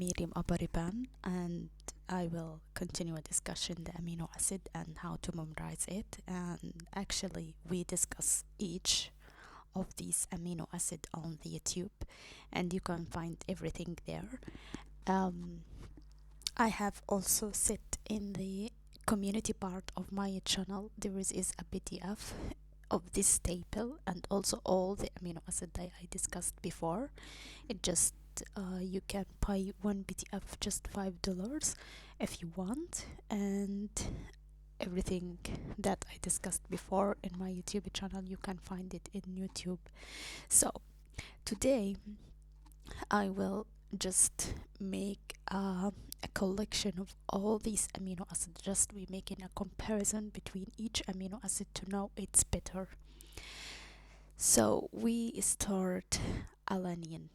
medium upper pan, and I will continue a discussion the amino acid and how to memorize it. And actually, we discuss each of these amino acid on the YouTube, and you can find everything there. Um, I have also set in the community part of my channel. There is a PDF of this table and also all the amino acid that I discussed before. It just you can buy one PDF just $5 if you want, and everything that I discussed before in my YouTube channel you can find it in YouTube. So today I will just make a collection of all these amino acids. Just we making a comparison between each amino acid to know it's better. So we start alanine,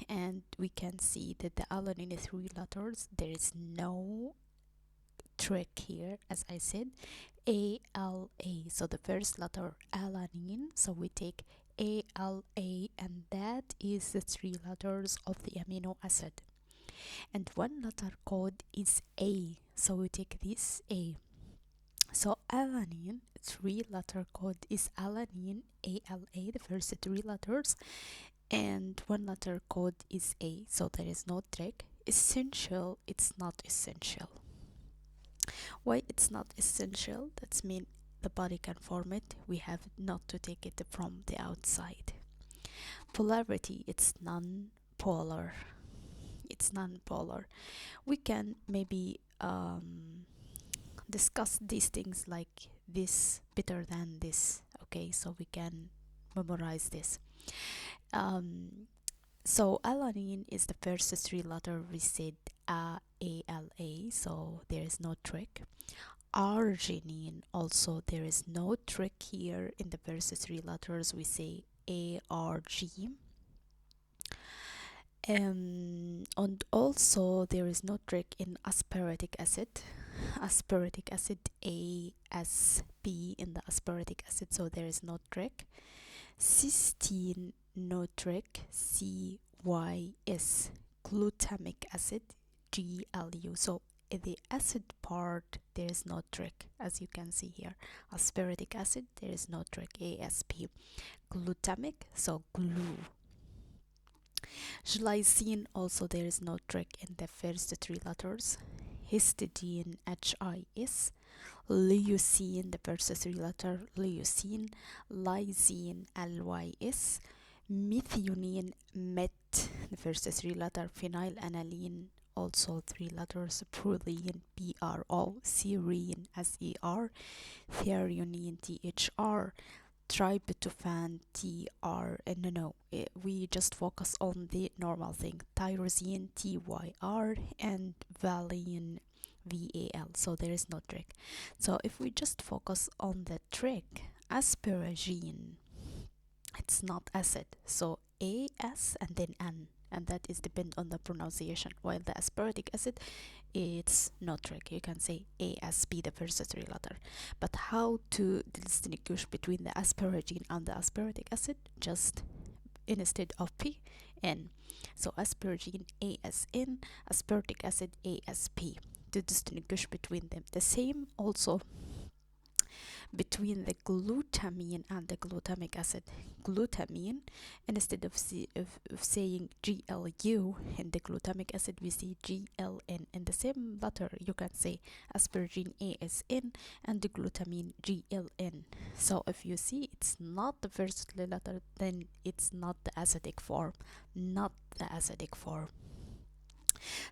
and we can see that the alanine is 3 letters. There is no trick here, as I said. ALA, so the first letter alanine, so we take ALA, and that is the 3 letters of the amino acid, and one letter code is A, so we take this A. So alanine 3 letter code is alanine, ALA, the first 3 letters, and one letter code is A, so there is no trick. Essential, it's not essential. Why it's not essential? That's mean the body can form it. We have not to take it from the outside. Polarity, it's non-polar. It's non-polar. We can maybe discuss these things like this better than this. Okay, so we can memorize this. So alanine is the first 3 letter. We said ALA, so there is no trick. Arginine, also there is no trick here. In the first 3 letters we say ARG. And also there is no trick in aspartic acid. Aspartic acid, ASP in the aspartic acid, so there is no trick. Cysteine, no trick, CYS. Glutamic acid, GLU. So in the acid part there is no trick, as you can see here. Aspartic acid, there is no trick, ASP. Glutamic, so glue. Glycine, also there is no trick in the first 3 letters. Histidine, HIS. Leucine, the first 3 letter, leucine. Lysine, LYS. Methionine, met, the first 3 letter. Phenylalanine, also 3 letters. Proline, PRO. Serine, SER. Threonine, THR. Tryptophan, TR. No, we just focus on the normal thing. Tyrosine, TYR. And valine, VAL. So there is no trick. So if we just focus on the trick, asparagine, it's not acid, so AS and then N, and that is depend on the pronunciation. While the aspartic acid, it's no trick, you can say ASP, the first 3 letter. But how to distinguish between the asparagine and the aspartic acid? Just instead of P, N. So asparagine, ASN. Aspartic acid, ASP, to distinguish between them. The same also between the glutamine and the glutamic acid. Glutamine, instead of saying GLU in the glutamic acid, we see GLN. In the same letter, you can say asparagine, ASN, and the glutamine, GLN. So if you see it's not the first letter, then it's not the acidic form. Not the acidic form.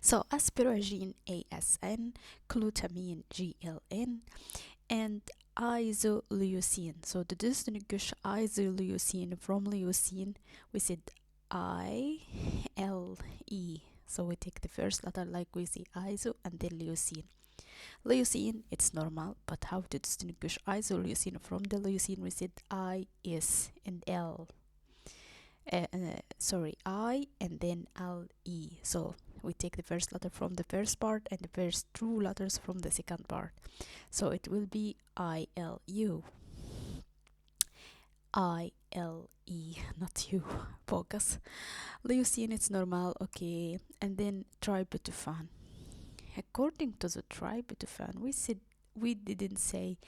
So asparagine, ASN, glutamine, GLN, and isoleucine. So to distinguish isoleucine from leucine, we said ILE. So we take the first letter like we see iso and then leucine. Leucine, it's normal, but how to distinguish isoleucine from the leucine? We said IS and L. I and then LE. So we take the first letter from the first part and the first 2 letters from the second part. So it will be ILU. not you, focus. Leucine, it's normal, okay. And then tryptophan. According to the tryptophan, we didn't say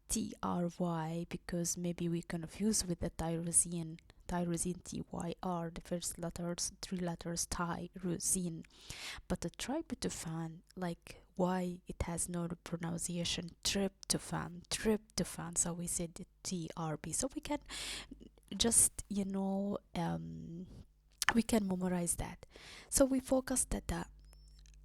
TRY because maybe we confuse with the tyrosine TYR, the first letters, three letters, tyrosine. But the tryptophan, like why it has no pronunciation, tryptophan. So we said TRB. So we can just, we can memorize that. So we focus that the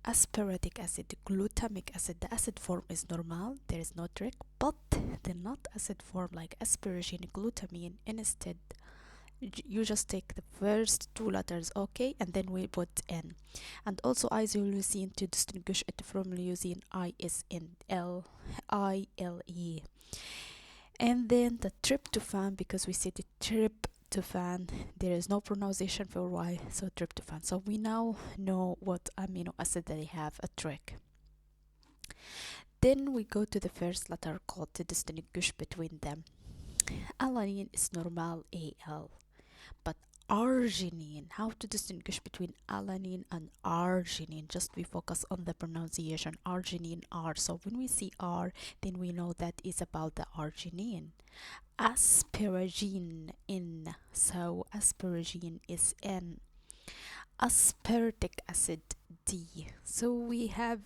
aspartic acid, glutamic acid, the acid form is normal, there is no trick, but the not acid form like asparagine, glutamine, instead you just take the first two letters, okay, and then we put N. And also isoleucine, to distinguish it from leucine, ISNL, ILE. And then the tryptophan, because we said the tryptophan, there is no pronunciation for Y, so tryptophan. So we now know what amino acid they have a trick. Then we go to the first letter called to distinguish between them. Alanine is normal, AL, but arginine, how to distinguish between alanine and arginine? Just we focus on the pronunciation, arginine, R. So when we see R, then we know that is about the arginine. Asparagine, N. So asparagine is N. Aspartic acid, D. So we have,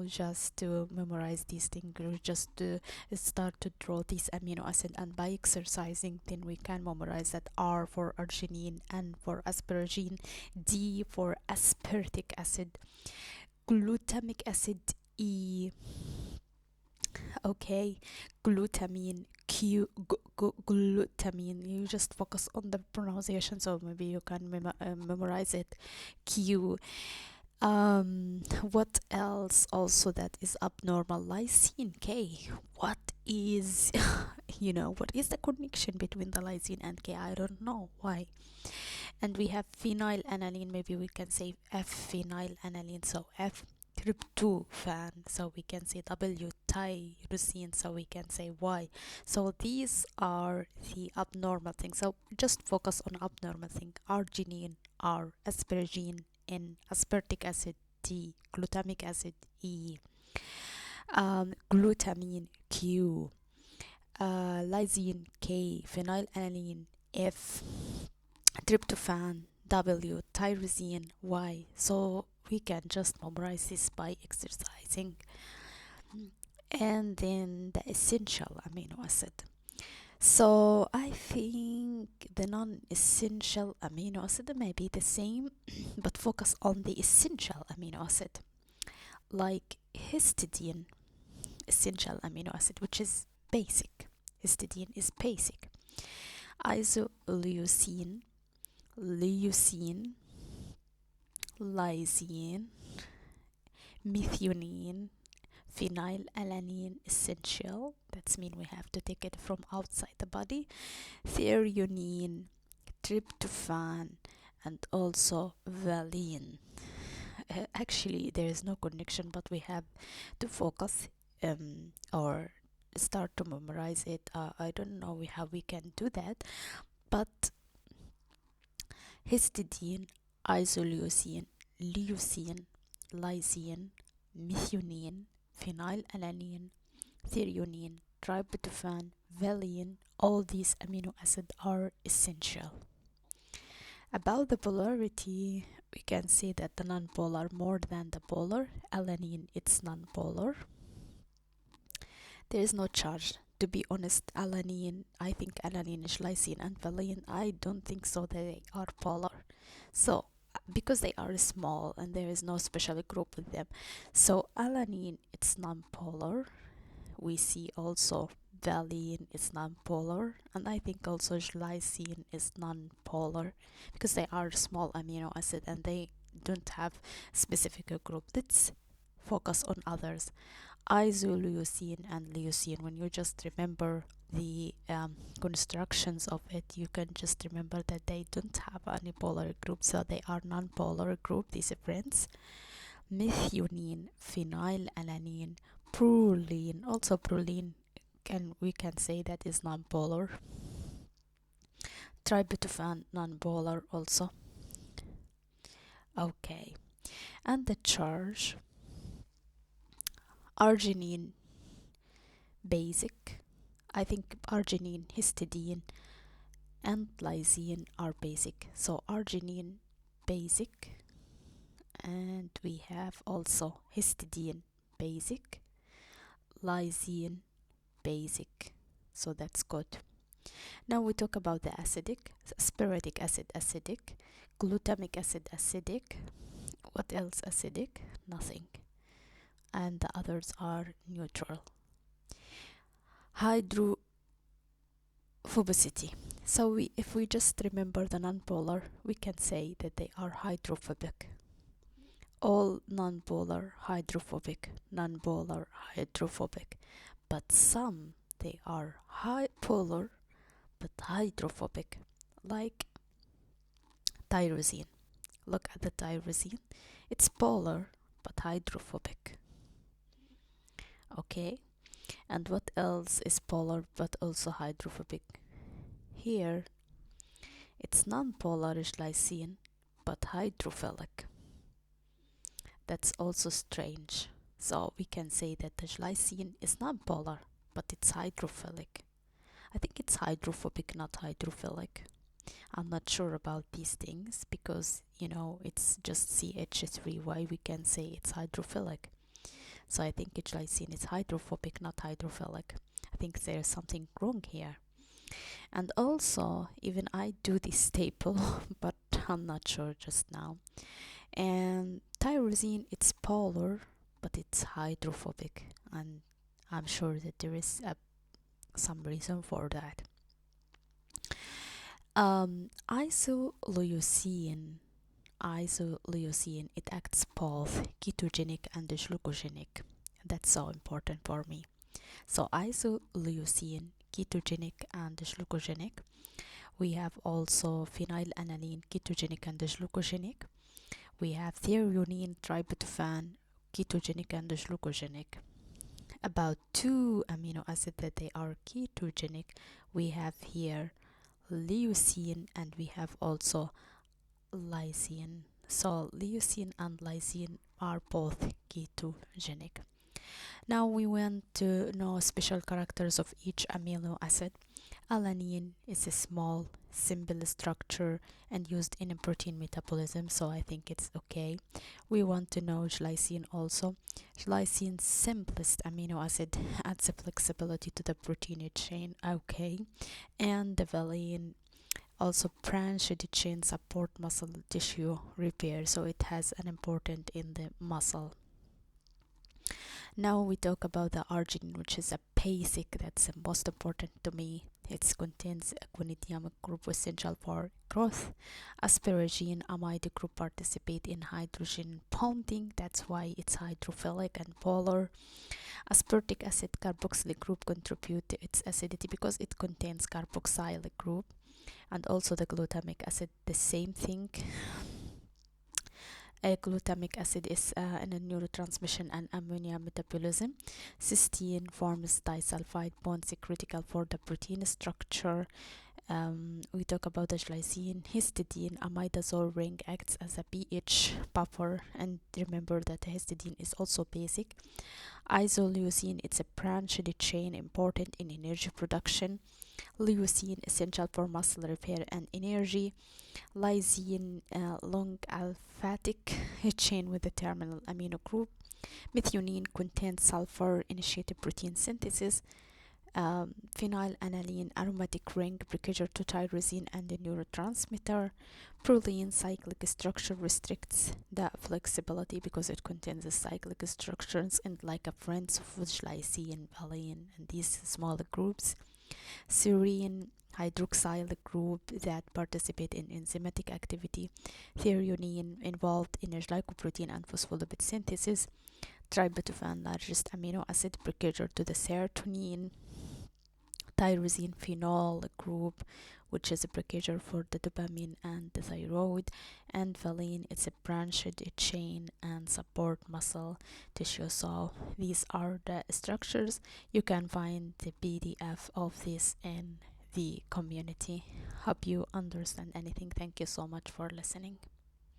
just to memorize these things, or just to start to draw these amino acid, and by exercising then we can memorize that R for arginine, N for asparagine, D for aspartic acid, glutamic acid, E. Okay, glutamine, glutamine. You just focus on the pronunciation, so maybe you can memorize it. Q. What else also that is abnormal? Lysine, K. What is what is the connection between the lysine and K? I don't know why. And we have phenylalanine, maybe we can say F phenylalanine, so F tryptophan, so we can say W tyrosine, so we can say Y. So these are the abnormal things, so just focus on abnormal thing. Arginine, R. Asparagine, N. Aspartic acid, T. Glutamic acid, E. Glutamine, Q. Lysine, K. Phenylalanine, F. Tryptophan, W. Tyrosine, Y. So we can just memorize this by exercising. And then the essential amino acid. So I think the non-essential amino acid may be the same, but focus on the essential amino acid, like histidine, essential amino acid, which is basic. Histidine is basic. Isoleucine, leucine, lysine, methionine, phenylalanine, essential. That's mean we have to take it from outside the body. Threonine, tryptophan, and also valine. Actually, there is no connection, but we have to focus or start to memorize it. I don't know how we can do that, but histidine, isoleucine, leucine, lysine, methionine, phenylalanine, threonine, tryptophan, valine, all these amino acids are essential. About the polarity, we can say that the non-polar more than the polar. Alanine, it's non-polar. There is no charge. To be honest, alanine, I think alanine, lysine, and valine, I don't think so that they are polar. So, because they are small and there is no special group with them. So, alanine, it's non-polar. We see also valine is non-polar, and I think also lysine is non-polar because they are small amino acid and they don't have specific group. Let's focus on others. Isoleucine and leucine, when you just remember the constructions of it, you can just remember that they don't have any polar group, so they are non-polar group, these friends. Methionine, phenylalanine, proline, also proline, we can say that is non-polar. Tryptophan non-polar also. Okay, and the charge, arginine basic. I think arginine, histidine, and lysine are basic. So arginine basic, and we have also histidine basic, lysine basic. So that's good. Now we talk about the acidic, asparagic acid acidic, glutamic acid acidic. What else acidic? Nothing. And the others are neutral. Hydrophobicity. So if we just remember the nonpolar, we can say that they are hydrophobic. All nonpolar hydrophobic, nonpolar hydrophobic. But some they are polar but hydrophobic, like tyrosine. Look at the tyrosine. It's polar but hydrophobic. Okay, and what else is polar but also hydrophobic? Here, it's non-polarish lysine but hydrophilic. That's also strange. So we can say that the lysine is non-polar but it's hydrophilic. I think it's hydrophobic, not hydrophilic. I'm not sure about these things because, it's just CH3. Why we can say it's hydrophilic? So I think glycine is hydrophobic, not hydrophilic. I think there's something wrong here. And also, even I do this table, but I'm not sure just now. And tyrosine, it's polar, but it's hydrophobic. And I'm sure that there is some reason for that. Isoleucine, it acts both ketogenic and glucogenic. That's so important for me. So isoleucine, ketogenic and glucogenic. We have also phenylalanine, ketogenic and glucogenic. We have threonine, tryptophan, ketogenic and glucogenic. About 2 amino acids that they are ketogenic. We have here leucine and we have also lysine. So leucine and lysine are both ketogenic. Now we want to know special characters of each amino acid. Alanine is a small, simple structure and used in protein metabolism, so I think it's okay. We want to know glycine also. Glycine, simplest amino acid, adds a flexibility to the protein chain, okay. And the valine, also branched chain, support muscle tissue repair, so it has an important in the muscle. Now we talk about the arginine, which is a basic, that's the most important to me. It contains a guanidinium group essential for growth. Asparagine amide group participate in hydrogen bonding, that's why it's hydrophilic and polar. Aspartic acid carboxylic group contribute to its acidity because it contains carboxylic group. And also the glutamic acid, the same thing. Glutamic acid is in a neurotransmission and ammonia metabolism. Cysteine forms disulfide bonds critical for the protein structure. We talk about the glycine. Histidine, imidazole ring, acts as a pH buffer, and remember that histidine is also basic. Isoleucine, it's a branched chain important in energy production. Leucine, essential for muscle repair and energy. Lysine, long aliphatic chain with the terminal amino group. Methionine contains sulfur, initiated protein synthesis. Phenylalanine, aromatic ring, precursor to tyrosine and a neurotransmitter. Proline, cyclic structure, restricts the flexibility because it contains the cyclic structures and like a friends of glycine, valine, and these smaller groups. Serine, hydroxyl group that participate in enzymatic activity. Threonine, involved in glycoprotein and phospholipid synthesis. Tryptophan, largest amino acid, precursor to the serotonin. Tyrosine phenol group, which is a precursor for the dopamine and the thyroid. And valine, it's a branched chain and support muscle tissue. So these are the structures. You can find the PDF of this in the community. Hope you understand anything. Thank you so much for listening.